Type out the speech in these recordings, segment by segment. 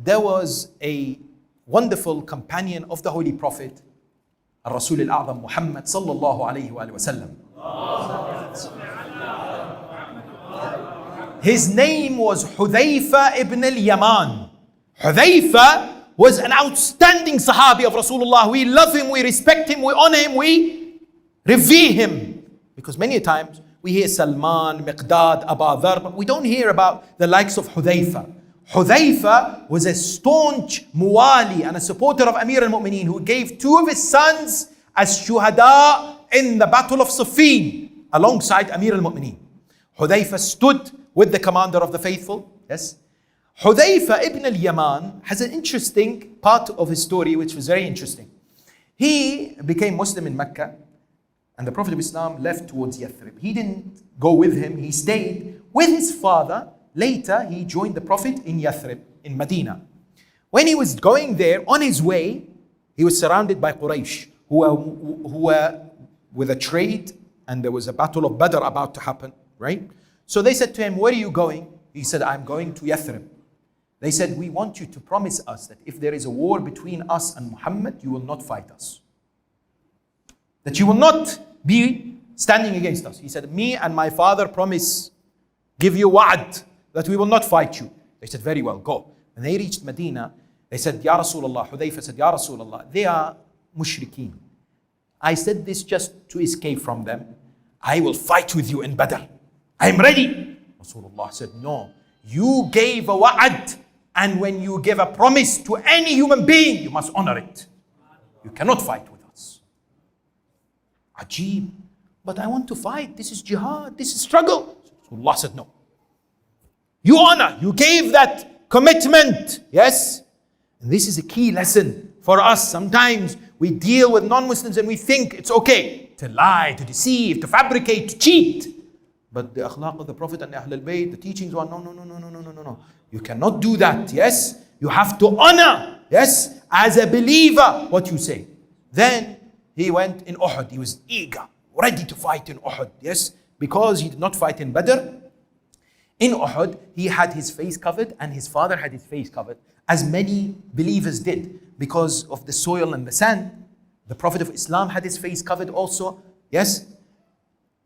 there was a wonderful companion of the Holy Prophet, Al-Rasul Al-A'zam Muhammad sallallahu alayhi wa sallam. His name was Hudaiyfa ibn al-Yaman. Hudaiyfa was an outstanding Sahabi of Rasulullah. We love him, we respect him, we honor him, we revere him. Because many times we hear Salman, Miqdad, Abu Dharr, but we don't hear about the likes of Hudaiyfa. Hudaiyfa was a staunch muwali and a supporter of Amir al-Mu'mineen who gave two of his sons as shuhada in the battle of Siffin alongside Amir al-Mu'mineen. Hudaiyfa stood with the commander of the faithful. Yes. Hudaiyfa ibn al-Yaman has an interesting part of his story which was very interesting. He became Muslim in Mecca and the Prophet of Islam left towards Yathrib. He didn't go with him, he stayed with his father. Later he joined the Prophet in Yathrib, in Medina. When he was going there, on his way, he was surrounded by Quraysh who were with a trade, and there was a battle of Badr about to happen, right? So they said to him, where are you going? He said, I'm going to Yathrib. They said, we want you to promise us that if there is a war between us and Muhammad, you will not fight us. That you will not be standing against us. He said, me and my father promise, give you wa'ad, that we will not fight you. They said, very well, go. When they reached Medina, they said, Ya Rasulullah, Hudaiyfa said, Ya Rasulullah, they are mushrikeen. I said this just to escape from them. I will fight with you in Badr. I'm ready. Rasulullah said, no, you gave a wa'ad, and when you give a promise to any human being, you must honor it. You cannot fight with us. Ajib, but I want to fight. This is jihad, this is struggle. Rasulullah said, no. You honor, you gave that commitment. Yes? And this is a key lesson for us. Sometimes we deal with non-Muslims and we think it's okay to lie, to deceive, to fabricate, to cheat. But the akhlaq of the Prophet and Ahlul Bayt, the teachings were no. You cannot do that. Yes? You have to honor, yes, as a believer, what you say. Then he went in Uhud. He was eager, ready to fight in Uhud. Yes? Because he did not fight in Badr. In Uhud, he had his face covered and his father had his face covered, as many believers did, because of the soil and the sand. The Prophet of Islam had his face covered also. Yes?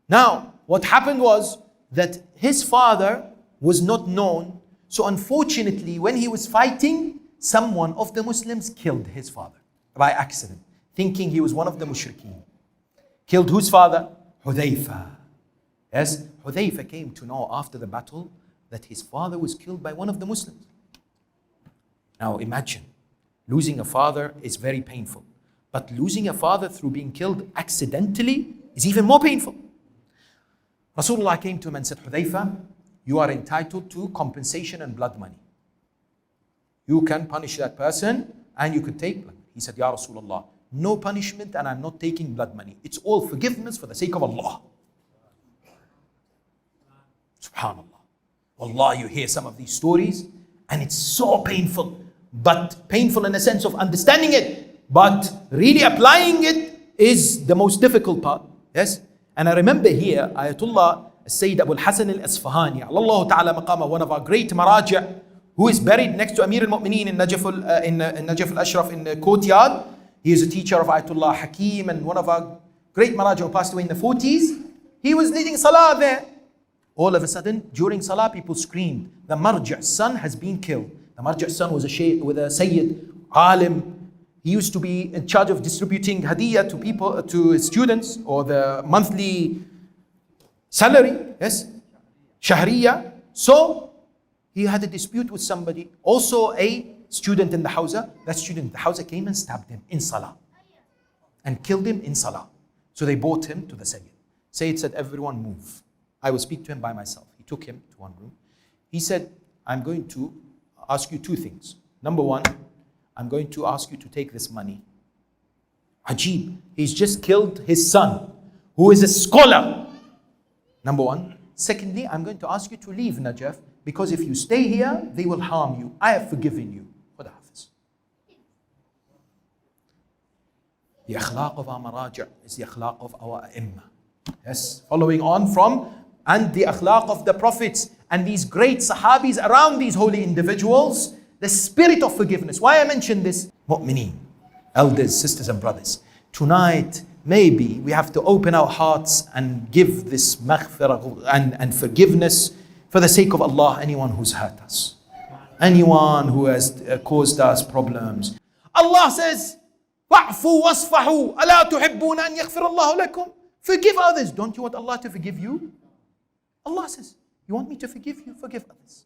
Now, what happened was that his father was not known. So unfortunately, when he was fighting, someone of the Muslims killed his father by accident, thinking he was one of the mushrikeen. Killed whose father? Hudaiyfa. Yes, Hudaiyfa came to know after the battle that his father was killed by one of the Muslims. Now imagine, losing a father is very painful. But losing a father through being killed accidentally is even more painful. Rasulullah came to him and said, Hudaiyfa, you are entitled to compensation and blood money. You can punish that person and you could take blood. He said, Ya Rasulullah, no punishment and I'm not taking blood money. It's all forgiveness for the sake of Allah. Subhanallah. Wallah, you hear some of these stories and it's so painful. But painful in the sense of understanding it. But really applying it is the most difficult part. Yes? And I remember here, Ayatollah Sayyid Abu al-Hasan al-Asfahani, Allah Ta'ala maqama, one of our great maraja, who is buried next to Amir al-Mu'mineen in Najaf al-Ashraf in the courtyard. He is a teacher of Ayatollah Hakim and one of our great maraja who passed away in the 40s. He was leading salah there. All of a sudden, during salah, people screamed, the marja''s son has been killed. The marja''s son was a shaykh with a sayyid, alim. He used to be in charge of distributing hadiyah to people, to students, or the monthly salary, yes, shahriya. So he had a dispute with somebody, also a student in the hawza. That student in the hawza came and stabbed him in salah and killed him in salah. So they brought him to the Sayyid. Sayyid said, everyone move. I will speak to him by myself. He took him to one room. He said, I'm going to ask you two things. Number one, I'm going to ask you to take this money. Ajib, he's just killed his son, who is a scholar. Number one. Secondly, I'm going to ask you to leave Najaf, because if you stay here, they will harm you. I have forgiven you. Khuda Hafiz. The akhlaq of our maraja is the akhlaq of our imma. Yes, following on from, and the akhlaq of the prophets and these great sahabis around these holy individuals, The spirit of forgiveness. Why I mention this? Mu'mineen, elders, sisters and brothers. Tonight, maybe we have to open our hearts and give this maghfirah and forgiveness for the sake of Allah, anyone who's hurt us. Anyone who has caused us problems. Allah says, "Wa'fu wasfahu, ala tuhibbuna an yaghfir Allah lakum." Forgive others. Don't you want Allah to forgive you? Allah says, "You want me to forgive you? Forgive others."